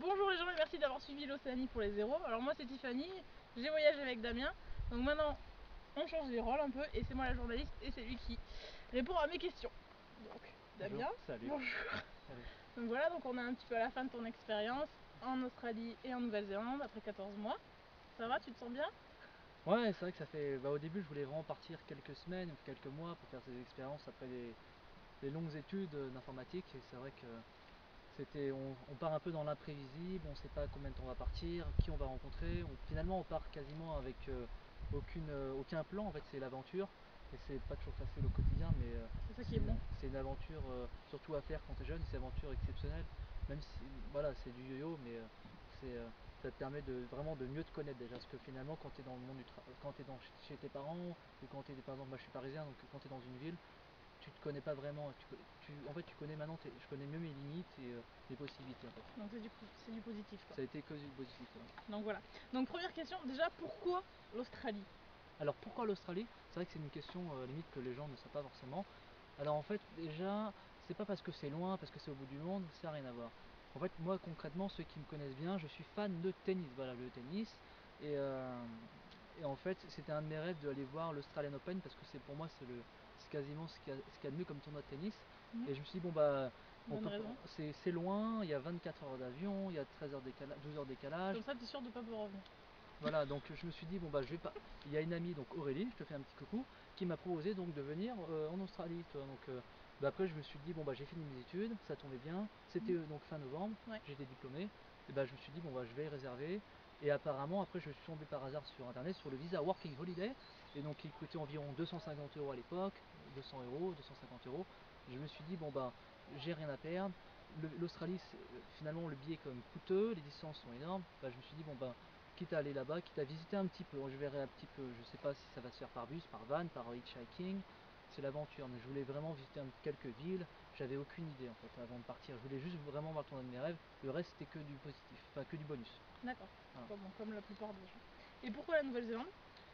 Bonjour les gens et merci d'avoir suivi l'Océanie pour les zéros. Alors moi c'est Tiffany, j'ai voyagé avec Damien. Donc maintenant on change les rôles un peu et c'est moi la journaliste et c'est lui qui répond à mes questions. Donc Damien, bonjour. Salut. bonjour. Salut. Donc voilà, donc on est un petit peu à la fin de ton expérience en Australie et en Nouvelle-Zélande après 14 mois. Ça va, tu te sens bien? Ouais, c'est vrai que ça fait. Au début, je voulais vraiment partir quelques semaines ou quelques mois pour faire ces expériences après des longues études d'informatique. Et c'est vrai que on part un peu dans l'imprévisible, on ne sait pas combien de temps on va partir, qui on va rencontrer. Finalement, on part quasiment avec aucun plan. En fait, c'est l'aventure. Et c'est pas toujours facile au quotidien, mais C'est ça qui est bon. c'est une aventure surtout à faire quand tu es jeune. C'est une aventure exceptionnelle. Même si, voilà, c'est du yo-yo, mais ça te permet vraiment de mieux te connaître déjà. Parce que finalement, quand tu es dans le monde quand tu es chez tes parents, ou quand tu es, par exemple, moi je suis parisien, donc quand tu es dans une ville, tu te connais pas vraiment. En fait, tu connais maintenant, je connais mieux mes limites et mes possibilités. En fait. Donc c'est du positif quoi. Ça a été que du positif. Ouais. Donc voilà. Donc première question, déjà pourquoi l'Australie? Alors pourquoi l'Australie? C'est vrai que c'est une question limite que les gens ne savent pas forcément. Alors en fait, déjà, c'est pas parce que c'est loin, parce que c'est au bout du monde, ça n'a rien à voir. En fait, moi concrètement, ceux qui me connaissent bien, je suis fan de tennis. Voilà, le tennis. Et en fait, c'était un de mes rêves d'aller voir l'Australian Open parce que pour moi, c'est quasiment ce qu'il y a de mieux comme tournoi de tennis. Et je me suis dit, bon, bah, c'est loin, il y a 24 heures d'avion, il y a 13 heures décalage, 12 heures décalage. Comme ça, tu es sûr de ne pas me revenir. Voilà, donc je me suis dit, bon, bah, je vais pas. Il y a une amie, donc Aurélie, je te fais un petit coucou, qui m'a proposé donc de venir en Australie. Donc, bah, après, je me suis dit, bon, bah, j'ai fini mes études, ça tombait bien. C'était donc fin novembre, j'étais diplômé. Et bah, je me suis dit, bon, bah, je vais réserver. Et apparemment, après, je suis tombé par hasard sur internet sur le visa Working Holiday. Et donc, il coûtait environ 250 € à l'époque, 200 €, 250 €. Je me suis dit, bon, bah, j'ai rien à perdre. L'Australie, finalement, le billet est quand même coûteux, les distances sont énormes. Bah, je me suis dit, bon, bah, quitte à aller là-bas, quitte à visiter un petit peu, je verrai un petit peu, je sais pas si ça va se faire par bus, par van, par hitchhiking, c'est l'aventure, mais je voulais vraiment visiter quelques villes, j'avais aucune idée en fait avant de partir, je voulais juste vraiment voir le tournoi de mes rêves, le reste c'était que du positif, enfin que du bonus. D'accord, voilà. Bon, comme la plupart des gens. Et pourquoi la Nouvelle-Zélande?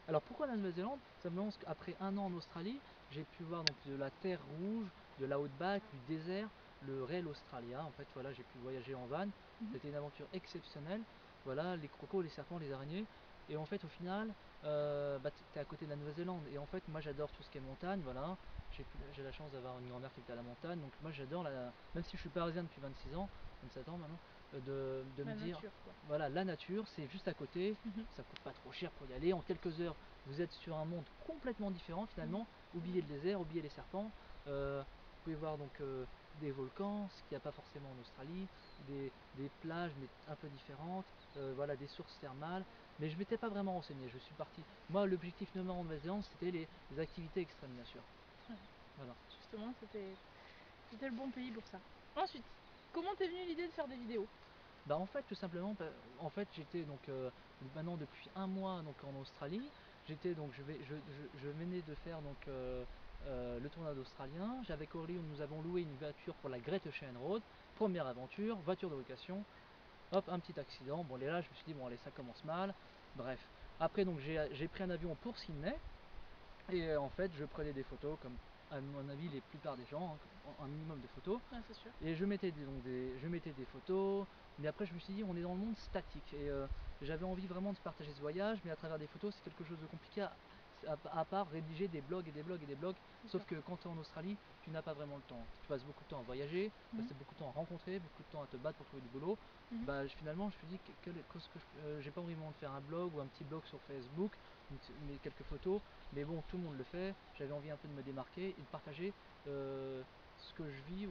Alors pourquoi la Nouvelle-Zélande? Simplement parce qu'après un an en Australie, j'ai pu voir donc de la terre rouge, de l'outback, du désert, le réel australien. En fait, voilà, j'ai pu voyager en van. C'était une aventure exceptionnelle. Voilà, les crocos, les serpents, les araignées. Et en fait, au final, bah, tu es à côté de la Nouvelle-Zélande. Et en fait, moi, j'adore tout ce qui est montagne. Voilà, j'ai la chance d'avoir une grand-mère qui était à la montagne. Donc moi, j'adore, même si je suis parisien depuis 26 ans, 27 ans maintenant, de me dire, voilà, la nature, c'est juste à côté. Ça coûte pas trop cher pour y aller. En quelques heures, vous êtes sur un monde complètement différent finalement. Oubliez le désert, oubliez les serpents. Vous pouvez voir donc des volcans, ce qu'il n'y a pas forcément en Australie, des plages mais un peu différentes, voilà, des sources thermales. Mais je ne m'étais pas vraiment renseigné, je suis parti. Moi, l'objectif numéro 1 en Nouvelle-Zélande, c'était les activités extrêmes, bien sûr. Voilà. Justement, c'était le bon pays pour ça. Ensuite, comment t'es venue l'idée de faire des vidéos? Bah en fait tout simplement en fait j'étais donc maintenant depuis un mois donc en Australie. J'étais donc je venais de faire donc le tournoi australien. Avec Aurélie nous avons loué une voiture pour la Great Ocean Road, première aventure, voiture de location. Hop, un petit accident, bon là je me suis dit bon allez ça commence mal. Bref, après donc j'ai pris un avion pour Sydney et en fait je prenais des photos comme à mon avis les plupart des gens, hein, un minimum de photos. Ah, c'est sûr. Et je mettais des photos, mais après je me suis dit on est dans le monde statique et j'avais envie vraiment de partager ce voyage, mais à travers des photos c'est quelque chose de compliqué à part rédiger des blogs et des blogs et des blogs. Sauf que quand tu es en Australie, tu n'as pas vraiment le temps. Tu passes beaucoup de temps à voyager, tu passes beaucoup de temps à rencontrer, beaucoup de temps à te battre pour trouver du boulot. Bah, finalement, je me suis dit j'ai pas vraiment de faire un blog ou un petit blog sur Facebook, mais quelques photos. Mais bon, tout le monde le fait. J'avais envie un peu de me démarquer et de partager ce que je vis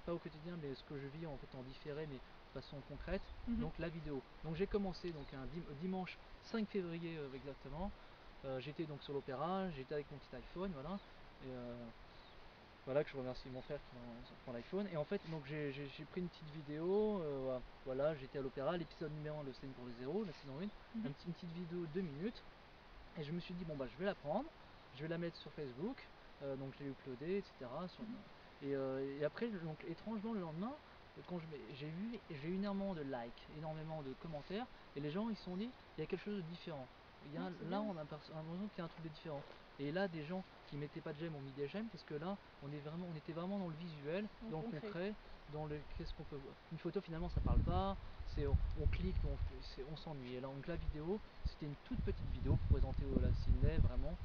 pas au quotidien, mais ce que je vis en fait en différé, mais de façon concrète. Donc la vidéo. Donc j'ai commencé donc un dimanche 5 février exactement. J'étais donc sur l'Opéra, j'étais avec mon petit iPhone, voilà. Et voilà, que je remercie mon frère qui prend l'iPhone. Et en fait, donc j'ai pris une petite vidéo, voilà, j'étais à l'Opéra, l'épisode numéro 1, le scène pour les zéros, la saison 1, une petite vidéo 2 minutes. Et je me suis dit, bon bah je vais la prendre, je vais la mettre sur Facebook, donc je l'ai uploadé, etc. Et après, donc étrangement, le lendemain, quand j'ai eu énormément de likes, énormément de commentaires, et les gens ils se sont dit, il y a quelque chose de différent. Là, on a l'impression qu'il y a un truc de différent. Et là, des gens qui mettaient pas de j'aime ont mis des j'aime, parce que là, on était vraiment dans le visuel, dans le concret, dans le qu'est-ce qu'on peut voir. Une photo, finalement, ça parle pas, on clique, on s'ennuie. Et là, donc la vidéo, c'était une toute petite vidéo pour présenter la Sydney, vraiment,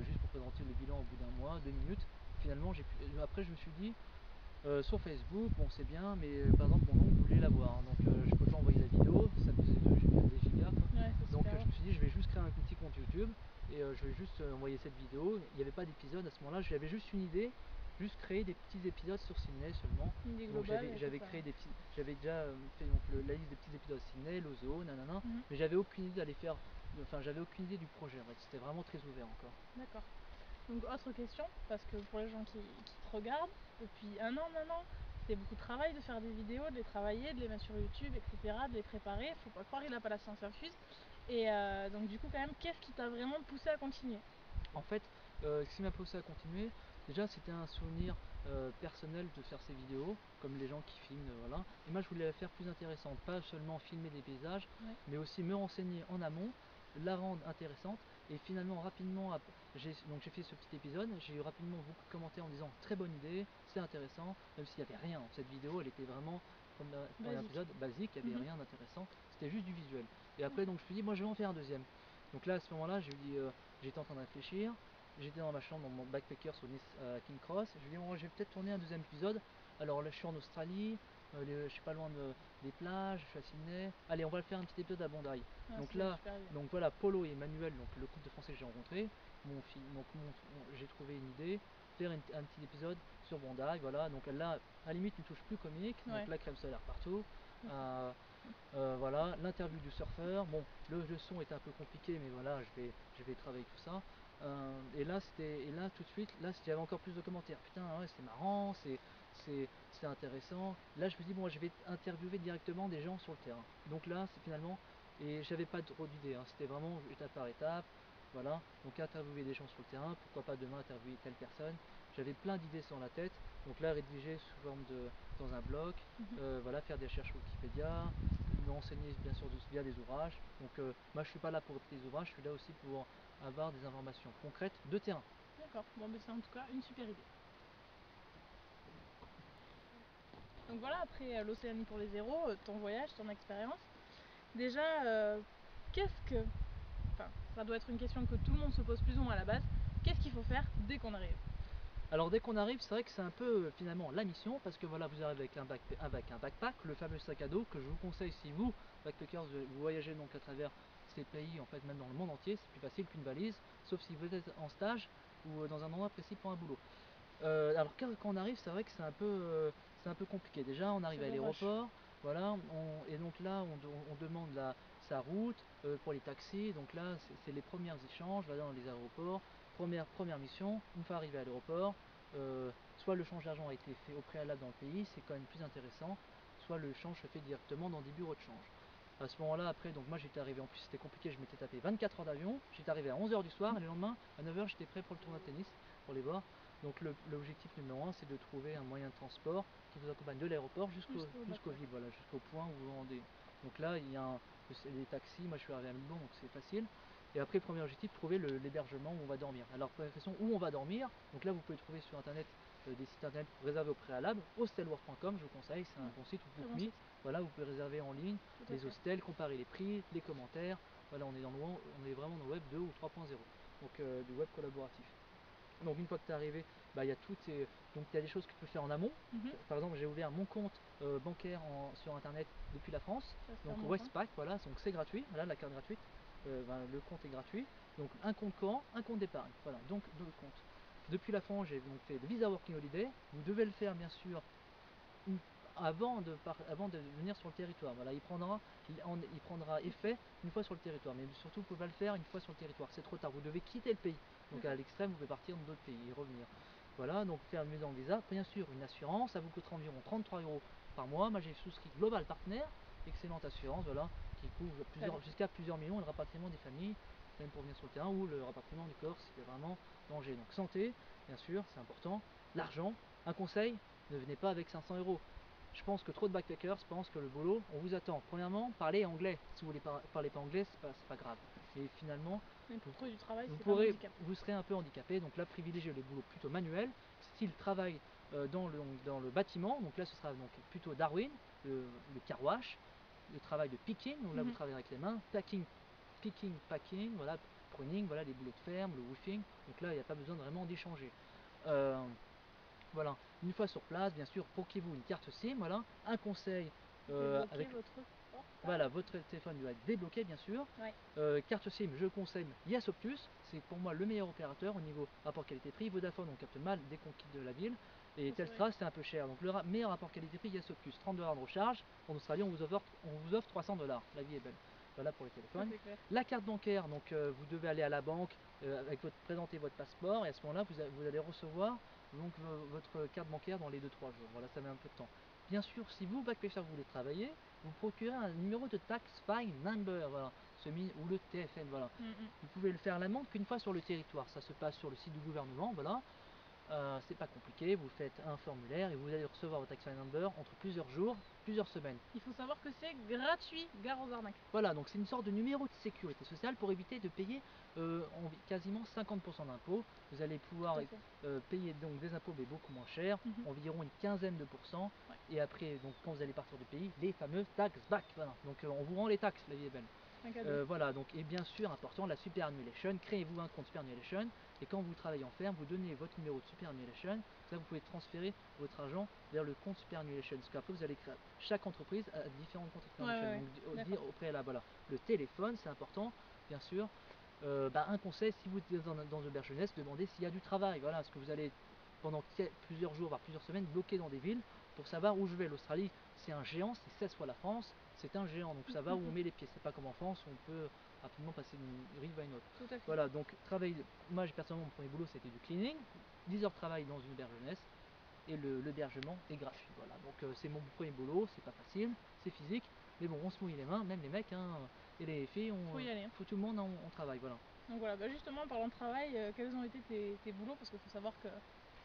juste pour présenter le bilan au bout d'un mois, 2 minutes. Finalement, après, je me suis dit, sur Facebook, bon c'est bien, mais par exemple mon oncle voulait la voir, donc je peux pas envoyer la vidéo, ça faisait des gigas quoi. Ouais, Donc je me suis dit je vais juste créer un petit compte YouTube et je vais juste envoyer cette vidéo. Il n'y avait pas d'épisode à ce moment-là, j'avais juste une idée, juste créer des petits épisodes sur Sydney seulement. Donc j'avais déjà fait donc, la liste des petits épisodes Sydney, l'Ozo, nanana, mais j'avais aucune idée d'aller faire, enfin j'avais aucune idée du projet en fait, c'était vraiment très ouvert encore. D'accord. Donc autre question, parce que pour les gens qui te regardent, depuis un an maintenant, c'est beaucoup de travail de faire des vidéos, de les travailler, de les mettre sur YouTube, etc., de les préparer. Faut pas croire, il n'a pas la science infuse. Et donc du coup quand même, qu'est-ce qui t'a vraiment poussé à continuer? En fait, ce qui m'a poussé à continuer, déjà c'était un souvenir personnel de faire ces vidéos, comme les gens qui filment, voilà. Et moi je voulais la faire plus intéressante, pas seulement filmer des paysages, mais aussi me renseigner en amont, la rendre intéressante. Et finalement rapidement, j'ai fait ce petit épisode, j'ai eu rapidement beaucoup de commentaires en disant très bonne idée, c'est intéressant, même s'il n'y avait rien. Cette vidéo elle était vraiment, comme le premier épisode, basique, il n'y avait rien d'intéressant, c'était juste du visuel. Et après donc je me suis dit moi je vais en faire un deuxième. Donc là à ce moment-là j'étais en train de réfléchir, j'étais dans ma chambre dans mon backpacker sur King Cross, je me dis bon, je vais peut-être tourner un deuxième épisode. Alors là je suis en Australie, je suis pas loin des plages, je suis à Sydney. Allez, on va le faire un petit épisode à Bondi. Donc là, donc voilà, Polo et Emmanuel, donc le couple de Français que j'ai rencontré, j'ai trouvé une idée, faire un petit épisode sur Bondi, voilà. Donc là, à la limite, une touche plus comique, donc la crème solaire partout. Voilà, l'interview du surfeur. Bon, le son était un peu compliqué, mais voilà, je vais travailler tout ça. Et là tout de suite, là j'avais encore plus de commentaires. Putain, ouais, c'est marrant, c'est intéressant. Là, je me dis bon, je vais interviewer directement des gens sur le terrain. Donc là, c'est finalement, et j'avais pas trop d'idées, hein, c'était vraiment étape par étape. Voilà, donc interviewer des gens sur le terrain, pourquoi pas demain interviewer telle personne. J'avais plein d'idées sur la tête, donc là rédiger sous forme dans un bloc, voilà, faire des recherches Wikipédia, me renseigner bien sûr via des ouvrages. Donc moi je suis pas là pour répéter des ouvrages, je suis là aussi pour avoir des informations concrètes de terrain. D'accord, bon mais c'est en tout cas une super idée. Donc voilà, après l'Océanie pour les zéros, ton voyage, ton expérience, déjà, qu'est-ce que... Enfin, ça doit être une question que tout le monde se pose plus ou moins à la base. Qu'est-ce qu'il faut faire dès qu'on arrive? Alors dès qu'on arrive, c'est vrai que c'est un peu finalement la mission, parce que voilà, vous arrivez avec un backpack, le fameux sac à dos que je vous conseille si vous, backpackers, vous voyagez donc à travers ces pays, en fait même dans le monde entier, c'est plus facile qu'une valise, sauf si vous êtes en stage ou dans un endroit précis pour un boulot. Alors quand on arrive, c'est vrai que c'est un peu compliqué. Déjà, on arrive à l'aéroport, voilà, et donc là, on demande sa route pour les taxis. Donc là, c'est les premiers échanges là, dans les aéroports. Première mission, une fois arrivé à l'aéroport, soit le change d'argent a été fait au préalable dans le pays, c'est quand même plus intéressant, soit le change se fait directement dans des bureaux de change. À ce moment-là, après, donc moi j'étais arrivé, en plus c'était compliqué, je m'étais tapé 24 heures d'avion, j'étais arrivé à 11 h du soir, et le lendemain, à 9 h, j'étais prêt pour le tournoi de tennis, pour les voir. Donc l'objectif numéro 1, c'est de trouver un moyen de transport qui vous accompagne de l'aéroport jusqu'aux villes, voilà, jusqu'au point où vous vous rendez. Donc là, il y a les taxis, moi je suis arrivé à Melbourne, donc c'est facile. Et après, premier objectif, trouver l'hébergement où on va dormir. Alors, première question, où on va dormir? Donc là, vous pouvez trouver sur internet des sites internet réservés au préalable. Hostelworld.com, je vous conseille, c'est un bon site, ou BookMe. Voilà, vous pouvez réserver en ligne les hostels, comparer les prix, les commentaires. Voilà, on est vraiment dans le web 2 ou 3.0, donc du web collaboratif. Donc une fois que tu es arrivé, bah, il y a donc il y a des choses que tu peux faire en amont. Par exemple, j'ai ouvert mon compte bancaire sur internet depuis la France, donc Westpac, voilà, donc c'est gratuit, voilà la carte gratuite, le compte est gratuit. Donc un compte courant, un compte d'épargne, voilà, donc deux comptes. Depuis la France, j'ai donc fait le Visa Working Holiday. Vous devez le faire bien sûr avant de venir sur le territoire. Voilà, il prendra effet une fois sur le territoire, mais surtout vous ne pouvez pas le faire une fois sur le territoire, c'est trop tard, vous devez quitter le pays. Donc à l'extrême, vous pouvez partir dans d'autres pays et revenir. Voilà, donc faire une mise en visa, bien sûr une assurance, ça vous coûtera environ 33 € par mois. Moi j'ai souscrit Global Partner, excellente assurance, voilà, qui couvre jusqu'à plusieurs millions, et le rapatriement des familles, même pour venir sur le terrain, ou le rapatriement du corps s'il y a vraiment danger. Donc santé, bien sûr, c'est important. L'argent, un conseil, ne venez pas avec 500 €. Je pense que trop de backpackers pensent que le boulot, on vous attend. Premièrement, parlez anglais. Si vous ne parlez pas anglais, c'est pas grave. Et finalement, Mais pour trouver du travail, vous c'est pas un pourrez, handicap. vous serez un peu handicapé. Donc là, privilégiez les boulots plutôt manuels, style travail dans le bâtiment. Donc là, ce sera donc plutôt Darwin, le car wash, le travail de picking. Donc là, vous travaillez avec les mains, picking, packing, voilà, pruning, voilà les boulots de ferme, le woofing. Donc là, il n'y a pas besoin vraiment d'échanger. Voilà, une fois sur place, bien sûr, procurez-vous une carte SIM. Voilà, un conseil avec Votre portable. voilà, votre téléphone doit être débloqué, bien sûr. Ouais. Carte SIM, je conseille Yasoptus, c'est pour moi le meilleur opérateur au niveau rapport qualité-prix. Vodafone, on capte mal dès qu'on quitte de la ville. Et Telstra, c'est un peu cher. Donc le meilleur rapport qualité-prix, Yasoptus, 30 $ de recharge. En Australie, on vous offre 300 $. La vie est belle. Voilà pour les téléphones. La carte bancaire, donc vous devez aller à la banque présenter votre passeport, et à ce moment-là, vous allez recevoir donc votre carte bancaire dans les 2-3 jours. Voilà, ça met un peu de temps. Bien sûr, si vous, backpacker, vous voulez travailler, vous procurez un numéro de tax fine number, voilà, ou le TFN, voilà. Vous pouvez le faire à l'amende qu'une fois sur le territoire. Ça se passe sur le site du gouvernement, voilà. C'est pas compliqué, vous faites un formulaire et vous allez recevoir votre tax fine number entre plusieurs jours, plusieurs semaines. Il faut savoir que c'est gratuit, gare aux arnaques. Voilà, donc c'est une sorte de numéro de sécurité sociale pour éviter de payer quasiment 50% d'impôts. Vous allez pouvoir payer donc des impôts mais beaucoup moins cher, environ une quinzaine de pourcents. Ouais. Et après, donc quand vous allez partir du pays, les fameux tax back. Voilà. Donc on vous rend les taxes, la vie est belle. Voilà, donc et bien sûr important, la superannuation. Créez-vous un compte superannuation. Et quand vous travaillez en ferme, vous donnez votre numéro de superannuation. Là, vous pouvez transférer votre argent vers le compte superannuation. Parce qu'après, vous allez créer. Chaque entreprise a différents comptes superannuation. Donc, dire au préalable, voilà. Le téléphone, c'est important, bien sûr. Un conseil, si vous êtes dans une auberge jeunesse, demandez s'il y a du travail. Voilà, parce que vous allez pendant plusieurs jours, voire plusieurs semaines, bloqué dans des villes pour savoir où je vais. L'Australie, c'est un géant, c'est 16 fois la France. C'est un géant, donc ça va où on met les pieds. C'est pas comme en France où on peut rapidement passer d'une rive à une autre. Voilà, donc travail. Moi, personnellement, mon premier boulot, c'était du cleaning. 10 heures de travail dans une auberge jeunesse. Et l'hébergement est gratuit. Voilà, donc c'est mon premier boulot, c'est pas facile, c'est physique, mais bon, on se mouille les mains, même les mecs et les filles, faut tout le monde, on travaille. Voilà. Donc voilà, justement, en parlant de travail, quels ont été tes boulots? Parce qu'il faut savoir qu'il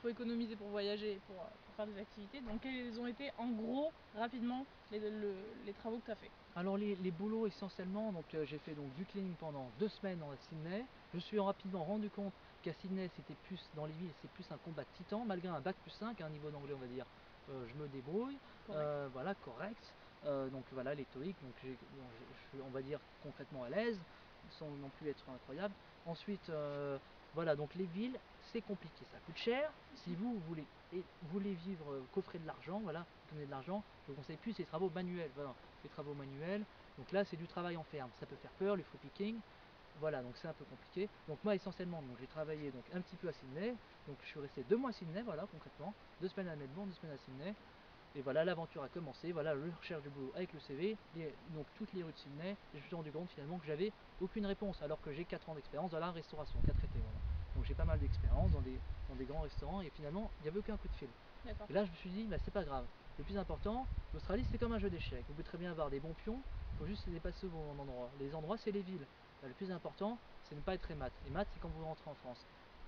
faut économiser pour voyager, pour faire des activités. Donc quels ont été en gros, rapidement, les travaux que tu as fait? Alors les boulots essentiellement, donc j'ai fait donc du cleaning pendant 2 semaines à Sydney. Je me suis rapidement rendu compte qu'à Sydney c'était plus dans les villes, c'est plus un combat de titan, malgré un bac +5, un niveau d'anglais on va dire, je me débrouille, voilà, correct. Donc voilà les TOEIC, donc je suis on va dire concrètement à l'aise, sans non plus être incroyable. Ensuite voilà, donc les villes c'est compliqué, ça coûte cher. Si vous voulez vivre, coffrer de l'argent, voilà, donner de l'argent, je vous conseille plus les travaux manuels, voilà, les travaux manuels. Donc là c'est du travail en ferme, ça peut faire peur, le free picking. Voilà, donc c'est un peu compliqué. Donc moi essentiellement, j'ai travaillé donc un petit peu à Sydney. Donc je suis resté 2 mois à Sydney, voilà, concrètement. 2 semaines à Melbourne, 2 semaines à Sydney. Et voilà, l'aventure a commencé. Voilà, je recherche du boulot avec le CV. Donc toutes les rues de Sydney. Et je me suis rendu compte finalement que j'avais aucune réponse, alors que j'ai 4 ans d'expérience dans la restauration, 4 étés, voilà. Donc j'ai pas mal d'expérience dans des grands restaurants. Et finalement, il n'y avait aucun coup de fil. Et là je me suis dit, c'est pas grave. Le plus important, l'Australie c'est comme un jeu d'échecs. Vous pouvez très bien avoir des bons pions, il faut juste les dépasser au bon endroit. Les endroits c'est les villes. Le plus important, c'est ne pas être émat. Émat, c'est quand vous rentrez en France.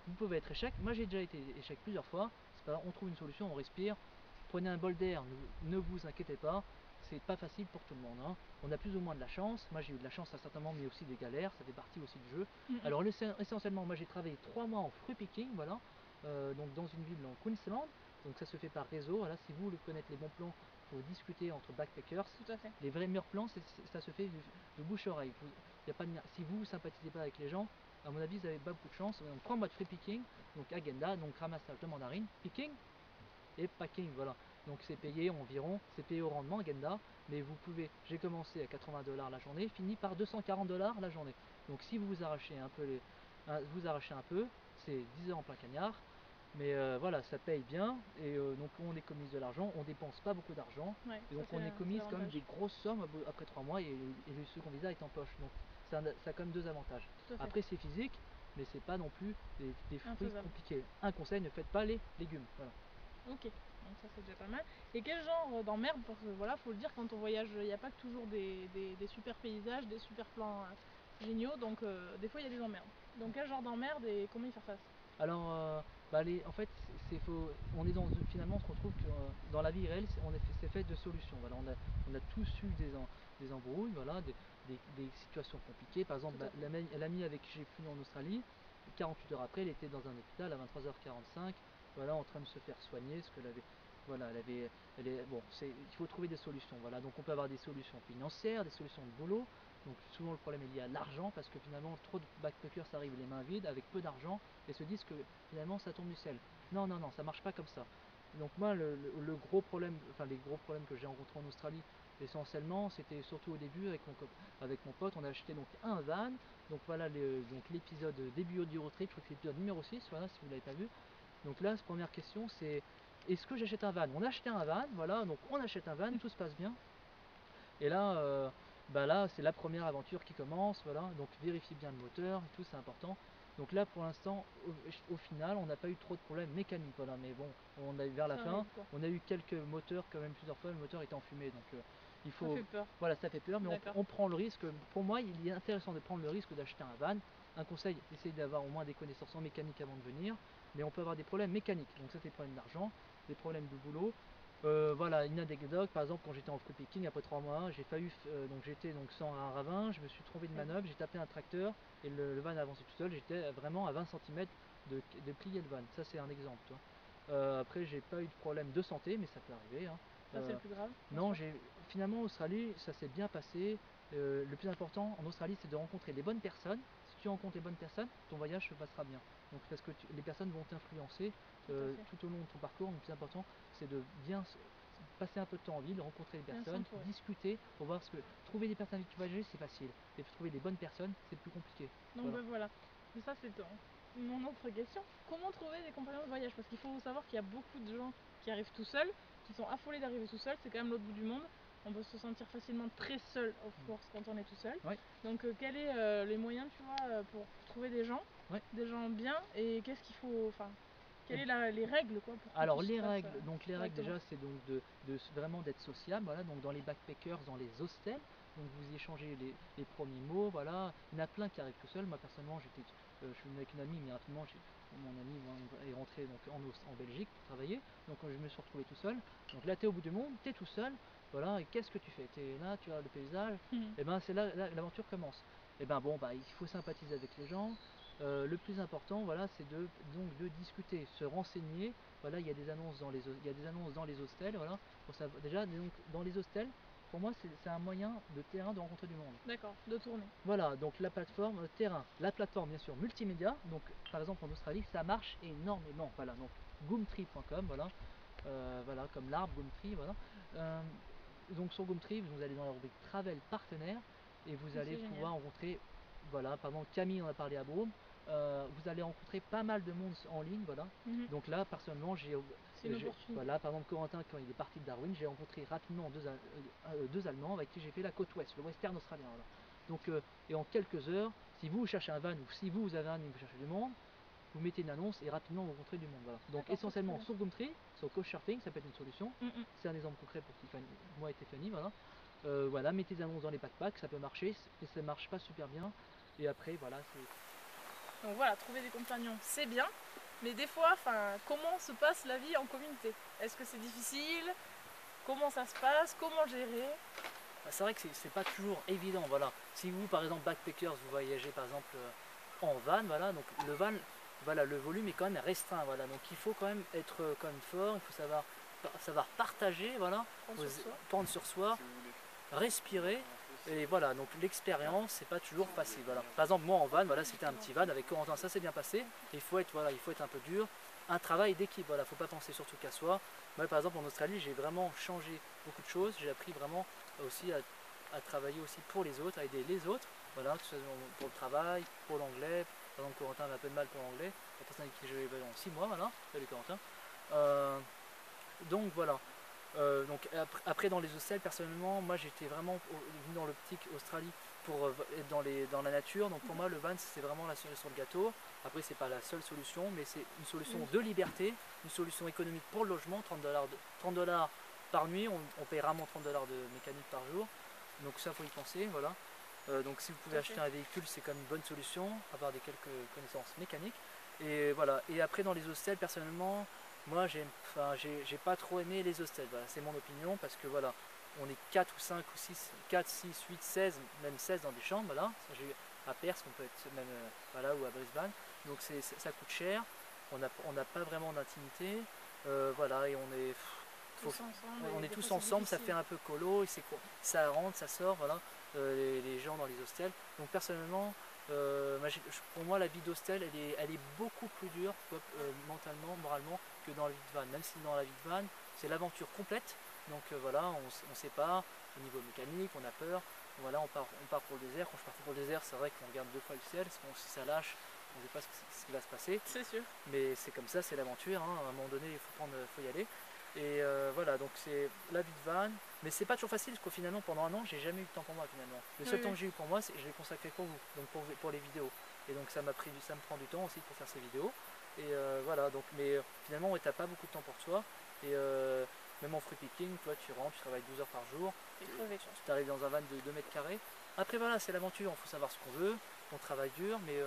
Vous pouvez être échec. Moi, j'ai déjà été échec plusieurs fois. C'est pas, on trouve une solution, on respire. Prenez un bol d'air. Ne vous inquiétez pas. C'est pas facile pour tout le monde. Hein. On a plus ou moins de la chance. Moi, j'ai eu de la chance à certains moments, mais aussi des galères. Ça fait partie aussi du jeu. Alors, essentiellement, moi, j'ai travaillé 3 mois en fruit picking. Voilà. Donc, dans une ville en Queensland. Donc, ça se fait par réseau. Voilà. Si vous voulez connaître les bons plans, il faut discuter entre backpackers. Tout à fait. Les vrais meilleurs plans, ça se fait de bouche à oreille. Si vous ne sympathisez pas avec les gens, à mon avis, vous n'avez pas beaucoup de chance. Donc 3 mois de free picking, donc agenda, donc ramassage de mandarine, picking et packing, voilà. Donc c'est payé environ, c'est payé au rendement, agenda, mais vous pouvez, j'ai commencé à 80 $ la journée, fini par 240 $ la journée. Donc si vous arrachez un peu, c'est 10 heures en plein cagnard. Mais voilà, ça paye bien et donc on économise de l'argent, on dépense pas beaucoup d'argent. Ouais, et donc on économise quand même des grosses sommes après 3 mois et le second visa est en poche. Donc ça a quand même 2 avantages. Après c'est physique, mais c'est pas non plus des fruits compliqués. Un conseil, ne faites pas les légumes. Voilà. Ok, donc ça c'est déjà pas mal. Et quel genre d'emmerde, parce que voilà, faut le dire, quand on voyage, il n'y a pas que toujours des super paysages, des super plans géniaux, donc des fois il y a des emmerdes. Donc quel genre d'emmerde et comment y faire face? Alors En fait, on est finalement, on se retrouve que dans la vie réelle, c'est fait de solutions. Voilà, on a tous eu des embrouilles, voilà, des situations compliquées. Par exemple, l'amie avec qui j'ai fui en Australie, 48 heures après, elle était dans un hôpital à 23h45, voilà, en train de se faire soigner, parce qu'elle avait, voilà, bon, il faut trouver des solutions. Voilà, donc on peut avoir des solutions financières, des solutions de boulot. Donc souvent le problème est lié à l'argent, parce que finalement trop de backpackers arrivent les mains vides avec peu d'argent et se disent que finalement ça tombe du ciel. Non, non, non, ça marche pas comme ça. Donc moi le gros problème, enfin les gros problèmes que j'ai rencontrés en Australie essentiellement, c'était surtout au début avec mon pote, on a acheté donc un van. Donc voilà donc l'épisode début du road trip, je crois que c'est l'épisode numéro 6, voilà, si vous l'avez pas vu. Donc là, première question, c'est est-ce que j'achète un van? On a acheté un van, voilà, donc on achète un van, tout se passe bien. Et là, là c'est la première aventure qui commence, voilà, donc vérifiez bien le moteur et tout, c'est important. Donc là pour l'instant, au final, on n'a pas eu trop de problèmes mécaniques, voilà, mais bon, on a vers la fin, on a eu quelques moteurs quand même plusieurs fois, le moteur était enfumé, donc il faut, ça fait peur. Voilà, ça fait peur, mais on prend le risque. Pour moi, il est intéressant de prendre le risque d'acheter un van. Un conseil, essayez d'avoir au moins des connaissances en mécanique avant de venir, mais on peut avoir des problèmes mécaniques, donc ça c'est des problèmes d'argent, des problèmes de boulot. Voilà, une anecdote, par exemple quand j'étais en free-picking après 3 mois, j'ai failli, donc j'étais donc sans un ravin, je me suis trompé de manœuvre, j'ai tapé un tracteur et le van avançait tout seul, j'étais vraiment à 20 cm de plier le van, ça c'est un exemple. Après j'ai pas eu de problème de santé, mais ça peut arriver. Hein. Ça c'est le plus grave. Non, finalement en Australie ça s'est bien passé. Le plus important en Australie c'est de rencontrer les bonnes personnes. Si tu rencontres les bonnes personnes, ton voyage se passera bien. Donc parce que les personnes vont t'influencer tout au long de ton parcours. Donc le plus important c'est de bien passer un peu de temps en ville, rencontrer des personnes, discuter pour voir ce que trouver des personnes avec qui voyager c'est facile, et trouver des bonnes personnes c'est plus compliqué. Donc voilà. Ça c'est mon autre question. Comment trouver des compagnons de voyage? Parce qu'il faut savoir qu'il y a beaucoup de gens qui arrivent tout seuls, qui sont affolés d'arriver tout seuls, c'est quand même l'autre bout du monde. On peut se sentir facilement très seul, of course, quand on est tout seul. Donc quels sont les moyens, tu vois, pour trouver des gens bien, et qu'est-ce qu'il faut, enfin, quelles sont les règles, quoi, pour alors les règles, les règles déjà c'est donc vraiment d'être sociable, voilà, donc dans les backpackers, dans les hostels, donc vous échangez les premiers mots, voilà, il y en a plein qui arrivent tout seuls. Moi personnellement je suis venu avec une amie, mais rapidement mon ami est rentré donc en Belgique pour travailler, donc je me suis retrouvé tout seul. Donc là tu es au bout du monde, tu es tout seul, voilà, et qu'est-ce que tu fais? Tu es là, tu as le paysage, et ben c'est là l'aventure commence. Et ben bon, il faut sympathiser avec les gens. Le plus important, voilà, c'est de discuter, se renseigner. Voilà, il y a des annonces dans les hostels, voilà. Déjà, donc, dans les hostels, pour moi, c'est un moyen de terrain de rencontrer du monde. D'accord, de tourner. Voilà, donc la plateforme terrain, la plateforme bien sûr multimédia. Donc, par exemple en Australie, ça marche énormément. Voilà, donc Gumtree.com, voilà, voilà, comme l'arbre Gumtree, voilà. Donc sur Gumtree, vous allez dans la rubrique Travel Partenaire et vous allez pouvoir rencontrer, voilà, par exemple Camille en a parlé à Brome, vous allez rencontrer pas mal de monde en ligne, voilà. Donc là, personnellement, voilà, par exemple Corentin, quand il est parti de Darwin, j'ai rencontré rapidement deux Allemands avec qui j'ai fait la côte ouest, le western australien, voilà. Donc, et en quelques heures, si vous cherchez un van ou si vous avez un van et que vous cherchez du monde, vous mettez une annonce et rapidement vous rencontrez du monde. Voilà. Donc essentiellement sur Gumtree, sur Couchsurfing, ça peut être une solution. C'est un exemple concret pour Tiffany, moi et Tiffany, voilà. Voilà, mettez des annonces dans les backpacks, ça peut marcher, et ça marche pas super bien. Et après, voilà, c'est... Donc voilà, trouver des compagnons, c'est bien. Mais des fois, comment se passe la vie en communauté? Est-ce que c'est difficile? Comment ça se passe? Comment gérer? C'est vrai que c'est pas toujours évident, voilà. Si vous, par exemple, backpackers, vous voyagez par exemple en van, voilà, donc le van, voilà, le volume est quand même restreint, voilà. Donc il faut quand même être quand même fort, il faut savoir partager, voilà, prendre sur soi, respirer. Et voilà, donc l'expérience, c'est pas toujours facile. Voilà. Par exemple, moi en van, voilà, c'était un petit van avec Corentin, ça s'est bien passé. Il faut être un peu dur. Un travail d'équipe, voilà, faut pas penser surtout qu'à soi. Moi, par exemple, en Australie, j'ai vraiment changé beaucoup de choses. J'ai appris vraiment aussi à travailler aussi pour les autres, à aider les autres. Voilà, que ce soit pour le travail, pour l'anglais. Par exemple, Corentin avait un peu de mal pour l'anglais. La personne avec qui j'ai vécu en 6 mois, voilà. Salut Corentin. Donc voilà. Donc après dans les hostels, personnellement, moi j'étais vraiment venu dans l'optique Australie pour être dans la nature. Donc pour moi le van c'est vraiment la cerise sur le gâteau. Après c'est pas la seule solution, mais c'est une solution de liberté, une solution économique pour le logement, 30$ par nuit, on paye rarement 30$ de mécanique par jour. Donc ça faut y penser, voilà. Donc si vous pouvez acheter un véhicule, c'est quand même une bonne solution, avoir quelques connaissances mécaniques. Et voilà. Et après dans les hostels, personnellement, moi j'ai pas trop aimé les hostels. Voilà, c'est mon opinion parce que voilà, on est 4 ou 5 ou 6, 4, 6, 8, 16, même 16 dans des chambres. Voilà. À Perth, on peut être même voilà, ou à Brisbane. Donc ça coûte cher. On n'a pas vraiment d'intimité. Voilà, et on est tous ensemble, ça fait un peu colo, et ça rentre, ça sort, voilà, les gens dans les hostels. Donc personnellement, pour moi la vie d'hostel elle est beaucoup plus dure mentalement, moralement que dans la vie de van. Même si dans la vie de van c'est l'aventure complète, donc voilà, on ne sait pas, au niveau mécanique, on a peur, voilà, on part pour le désert. Quand je partais pour le désert, c'est vrai qu'on regarde 2 fois le ciel, parce que si ça lâche, on ne sait pas ce qui va se passer. C'est sûr. Mais c'est comme ça, c'est l'aventure, hein. À un moment donné, faut y aller. Et voilà, donc c'est la vie de van, mais c'est pas toujours facile parce que finalement pendant un an j'ai jamais eu de temps pour moi finalement. Le seul temps que j'ai eu pour moi, je l'ai consacré pour vous, donc pour les vidéos. Et donc ça me prend du temps aussi pour faire ces vidéos. Et voilà, donc mais finalement ouais, t'as pas beaucoup de temps pour toi. Et même en free picking, toi tu rentres, tu travailles 12 heures par jour. Tu arrives dans un van de 2 mètres carrés. Après voilà, c'est l'aventure, il faut savoir ce qu'on veut, on travaille dur, mais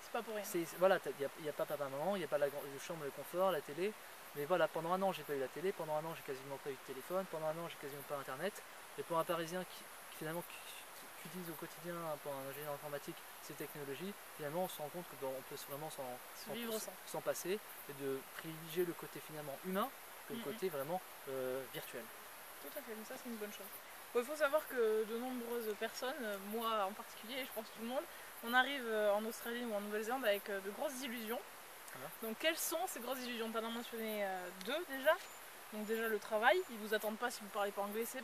c'est pas pour rien. Voilà, il n'y a pas papa maman, il n'y a pas la chambre, le confort, la télé. Mais voilà, pendant un an, j'ai pas eu la télé, pendant un an, j'ai quasiment pas eu de téléphone, pendant un an, j'ai quasiment pas internet. Et pour un Parisien qui finalement qui utilise au quotidien, pour un ingénieur informatique, ces technologies, finalement, on se rend compte que on peut vraiment s'en passer et de privilégier le côté finalement humain que le côté vraiment virtuel. Tout à fait, mais ça c'est une bonne chose. Il faut savoir que de nombreuses personnes, moi en particulier, et je pense tout le monde, on arrive en Australie ou en Nouvelle-Zélande avec de grosses illusions. Voilà. Donc quelles sont ces grosses illusions? Tu en as mentionné 2 déjà. Donc déjà le travail, ils vous attendent pas si vous parlez pas anglais, ça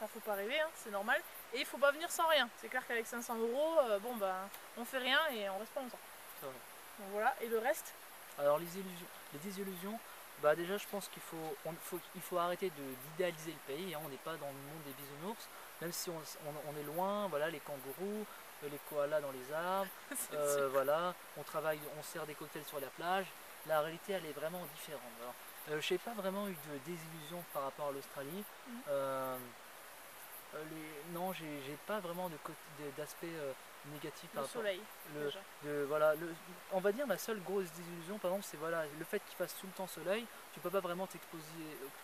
faut pas rêver, hein, c'est normal. Et il faut pas venir sans rien. C'est clair qu'avec 500 €, bon ben on fait rien et on reste pas longtemps. Donc voilà, et le reste? Alors les désillusions, bah déjà je pense qu'il faut arrêter d'idéaliser le pays, hein. On n'est pas dans le monde des bisounours, même si on est loin, voilà, les kangourous, les koalas dans les arbres, voilà, on sert des cocktails sur la plage. La réalité elle est vraiment différente. Je n'ai pas vraiment eu de désillusion par rapport à l'Australie. Non, j'ai pas vraiment d'aspect négatif par rapport. Le soleil. Voilà, on va dire ma seule grosse désillusion par exemple c'est voilà, le fait qu'il fasse tout le temps soleil, tu peux pas vraiment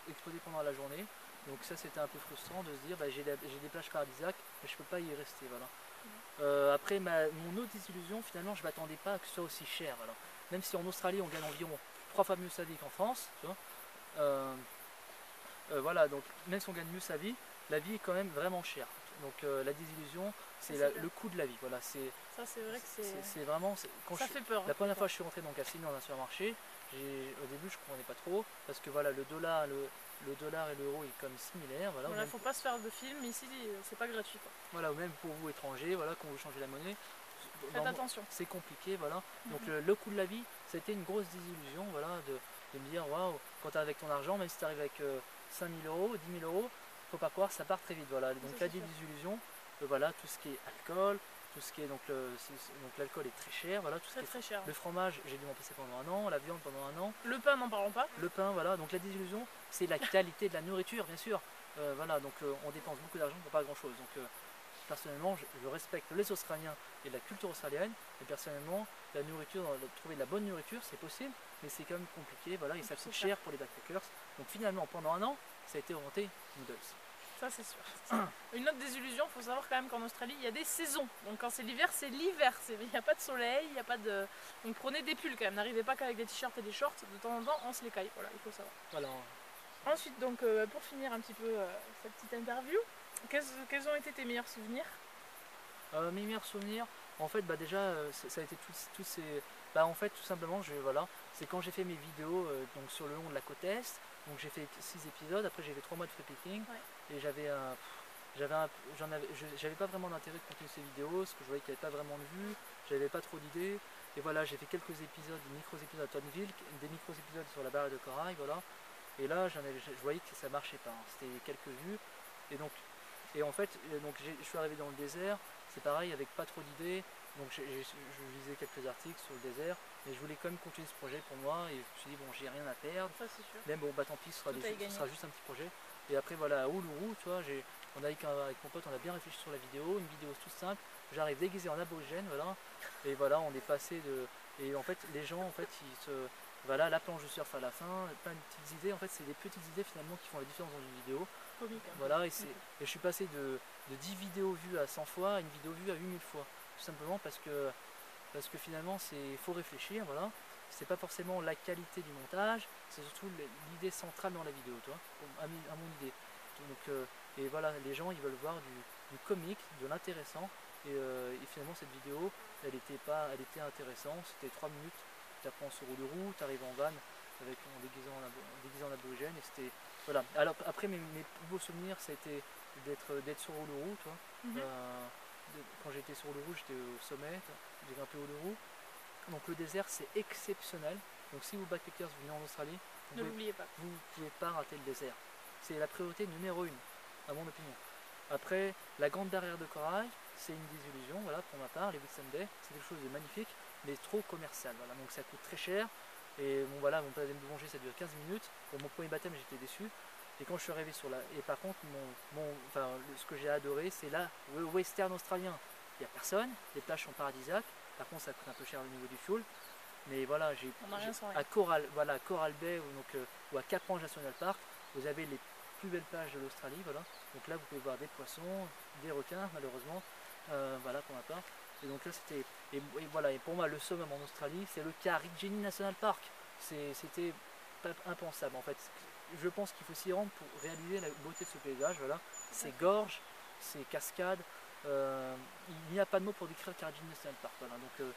exposer pendant la journée. Donc ça c'était un peu frustrant de se dire bah, j'ai des plages paradisiaques mais je peux pas y rester. Voilà. Après mon autre désillusion finalement je m'attendais pas à que ce soit aussi cher. Voilà. Même si en Australie on gagne environ 3 fois mieux sa vie qu'en France, tu vois, voilà, donc même si on gagne mieux sa vie, la vie est quand même vraiment chère. Donc la désillusion, c'est le coût de la vie. Voilà, ça c'est vrai que c'est vraiment. Ça fait peur. La première fois que je suis rentré donc à Sydney dans un supermarché, au début je comprenais pas trop parce que voilà le dollar et l'euro est comme similaire. Voilà, faut pas se faire de film ici, c'est pas gratuit quoi. Voilà, ou même pour vous étrangers, voilà, quand vous changez la monnaie. Faites attention. C'est compliqué, voilà. Donc le coût de la vie, c'était une grosse désillusion, voilà, de me dire waouh, quand tu arrives avec ton argent, même si tu arrives avec 5 000 €, 10 000 €, faut pas croire, ça part très vite, voilà. Donc la désillusion, voilà, tout ce qui est alcool, tout ce qui est donc l'alcool est très cher, voilà, tout ce qui est très cher. Le fromage, j'ai dû m'en passer pendant un an, la viande pendant un an. Le pain, n'en parlons pas. Le pain, voilà. Donc la désillusion, c'est la qualité de la nourriture, bien sûr. Voilà, donc on dépense beaucoup d'argent pour pas grand chose. Donc personnellement, je respecte les Australiens et la culture australienne, et personnellement, la nourriture, trouver de la bonne nourriture, c'est possible, mais c'est quand même compliqué, voilà, et ça coûte cher pour les backpackers. Donc finalement, pendant un an, ça a été orienté noodles. Ça c'est sûr. Une autre désillusion, il faut savoir quand même qu'en Australie, il y a des saisons. Donc quand c'est l'hiver, il n'y a pas de soleil, il n'y a pas de... Donc prenez des pulls quand même, n'arrivez pas qu'avec des t-shirts et des shorts, de temps en temps on se les caille, voilà, il faut savoir. Voilà. Ensuite, donc pour finir un petit peu cette petite interview, quels ont été tes meilleurs souvenirs? Mes meilleurs souvenirs, en fait, bah déjà, ça a été tous ces... Bah en fait, tout simplement, voilà, c'est quand j'ai fait mes vidéos donc sur le long de la côte Est, donc j'ai fait 6 épisodes, après j'ai fait 3 mois de free picking, et j'avais pas vraiment d'intérêt de continuer ces vidéos, parce que je voyais qu'il n'y avait pas vraiment de vues, j'avais pas trop d'idées, et voilà, j'ai fait quelques épisodes, des micros-épisodes à Tonville, des micros-épisodes sur la barrière de corail, voilà, et là, je voyais que ça marchait pas, hein. C'était quelques vues, et en fait, je suis arrivé dans le désert, c'est pareil, avec pas trop d'idées, donc je lisais quelques articles sur le désert, mais je voulais quand même continuer ce projet pour moi, et je me suis dit, bon, j'ai rien à perdre, même bon, bah tant pis, ce sera juste un petit projet. Et après, voilà, à Uluru, tu vois, avec mon pote, on a bien réfléchi sur la vidéo, une vidéo toute simple, j'arrive déguisé en aborigène, voilà, et voilà, on est passé Et en fait, les gens, en fait, voilà, la planche de surf à la fin, plein de petites idées. En fait, c'est des petites idées finalement qui font la différence dans une vidéo. Comique, hein. Voilà, et je suis passé de 10 vidéos vues à 100 fois à une vidéo vue à 8000 fois. Tout simplement parce que finalement, il faut réfléchir, voilà. C'est pas forcément la qualité du montage, c'est surtout l'idée centrale dans la vidéo, toi, à mon idée. Donc, et voilà, les gens, ils veulent voir du comique, de l'intéressant. Et finalement, cette vidéo, elle était intéressante. C'était 3 minutes. Tu apprends sur roue de roue, tu arrives en van en déguisé en aborigène. Et c'était, voilà. Alors, après, mes plus beaux souvenirs, ça a été d'être sur roue de roue, toi. Quand j'étais sur le roue, j'étais au sommet, j'ai grimpé au roue. Donc le désert, c'est exceptionnel. Donc si vous backpackers venez en Australie, ne l'oubliez pas. Vous ne pouvez pas rater le désert. C'est la priorité numéro 1, à mon opinion. Après, la grande barrière de corail, c'est une désillusion, voilà, pour ma part. Les Whitsunday, c'est quelque chose de magnifique, mais trop commercial. Voilà. Donc ça coûte très cher. Et bon, voilà, mon baptême de plongée, ça dure 15 minutes. Pour mon premier baptême, j'étais déçu. Et quand je suis arrivé sur la... Et par contre, ce que j'ai adoré, c'est là, le western australien. Il n'y a personne, les plages sont paradisiaques. Par contre, ça coûte un peu cher au niveau du fuel. Mais voilà, à Coral Bay ou à Cap Range National Park, vous avez les plus belles plages de l'Australie. Voilà. Donc là, vous pouvez voir des poissons, des requins, malheureusement. Voilà, pour ma part. Et donc là, c'était... Et voilà, et pour moi, le summum en Australie, c'est le Karijini National Park. C'était impensable, en fait. Je pense qu'il faut s'y rendre pour réaliser la beauté de ce paysage. Voilà. Ces gorges, ces cascades. Il n'y a pas de mots pour décrire Karijini National Park. Voilà. Donc,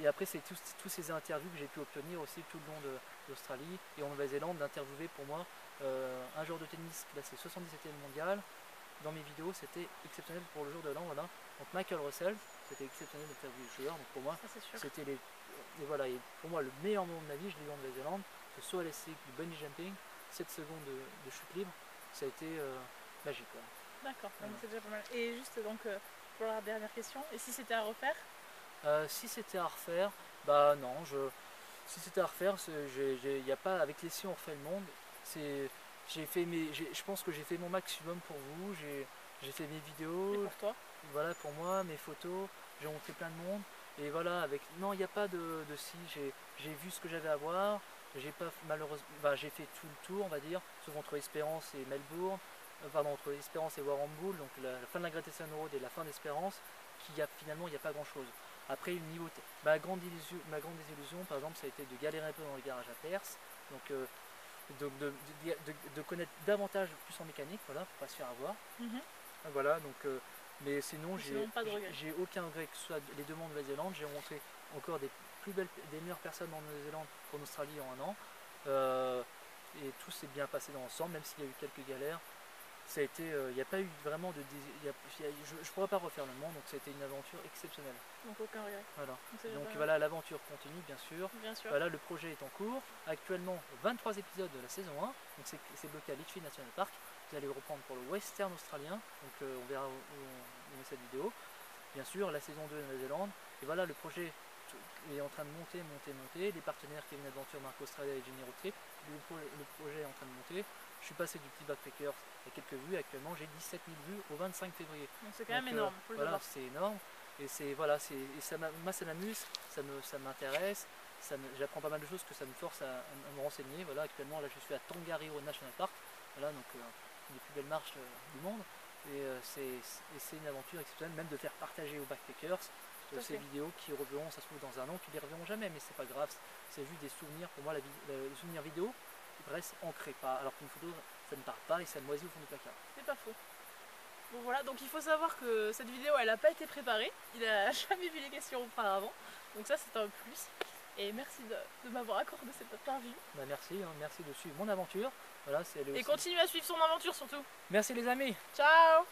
et après, c'est tous ces interviews que j'ai pu obtenir aussi tout le long de l'Australie et en Nouvelle-Zélande, d'interviewer pour moi un joueur de tennis classé 77e mondial. Dans mes vidéos, c'était exceptionnel pour le jour de l'an. Voilà. Donc Michael Russell, c'était exceptionnel d'interviewer le joueur. Donc pour moi, c'était et pour moi le meilleur moment de ma vie, je l'ai eu en Nouvelle-Zélande. Ce saut à l'essai du bungee jumping, 7 secondes de chute libre, ça a été magique. D'accord, c'est déjà pas mal. Et juste donc pour la dernière question, et si c'était à refaire? Si c'était à refaire, bah non, si c'était à refaire, il n'y a pas, avec les si on refait le monde, je pense que j'ai fait mon maximum pour vous, j'ai fait mes vidéos. Et pour toi? Voilà, pour moi, mes photos, j'ai montré plein de monde. Et voilà, non, il n'y a pas de si, j'ai vu ce que j'avais à voir, j'ai pas malheureusement, j'ai fait tout le tour, on va dire, sauf entre Espérance et Melbourne, entre Espérance et Warrnambool, donc la fin de la Great Eastern Road et la fin d'Espérance, finalement, il n'y a pas grand chose. Après, ma grande désillusion, par exemple, ça a été de galérer un peu dans le garage à Perth, donc de connaître davantage plus en mécanique, voilà, pour pas se faire avoir. Voilà, donc, mais sinon, j'ai aucun regret, que ce soit les deux mondes de Nouvelle-Zélande. J'ai rencontré encore des meilleures personnes en Nouvelle-Zélande qu'en Australie en un an. Et tout s'est bien passé dans l'ensemble, même s'il y a eu quelques galères. Ça a été, il n'y a pas eu vraiment de... je ne pourrais pas refaire le monde, donc ça a été une aventure exceptionnelle. Donc aucun regret. Voilà. Donc voilà, l'aventure continue, bien sûr. Voilà, le projet est en cours. Actuellement, 23 épisodes de la saison 1. Donc c'est bloqué à Litchfield National Park. Vous allez le reprendre pour le western australien. Donc on verra où on met cette vidéo. Bien sûr, la saison 2 de Nouvelle-Zélande. Et voilà, le projet est en train de monter. Les partenaires Kevin Adventure, Marco Australia et Jenny Road Trip. Le projet est en train de monter. Je suis passé du petit backpacker à quelques vues. Actuellement, j'ai 17 000 vues au 25 février. Donc c'est quand même énorme. Voilà, c'est énorme. Et moi ça m'amuse, ça m'intéresse. J'apprends pas mal de choses que ça me force à me renseigner. Voilà, actuellement, là, je suis à Tongariro National Park. Voilà, donc une des plus belles marches du monde. Et c'est une aventure exceptionnelle, même de faire partager aux backpackers ces vidéos qui reverront, ça se trouve dans un an, qui les reverront jamais, mais c'est pas grave. C'est juste des souvenirs. Pour moi, les souvenirs vidéo reste ancré, alors qu'une photo ça ne part pas et ça moisit au fond du placard. C'est pas faux. Bon voilà, donc il faut savoir que cette vidéo elle n'a pas été préparée, il n'a jamais vu les questions auparavant, donc ça c'est un plus. Et merci de m'avoir accordé cette interview. Merci, merci de suivre mon aventure. Voilà, et continuez à suivre son aventure surtout. Merci les amis. Ciao.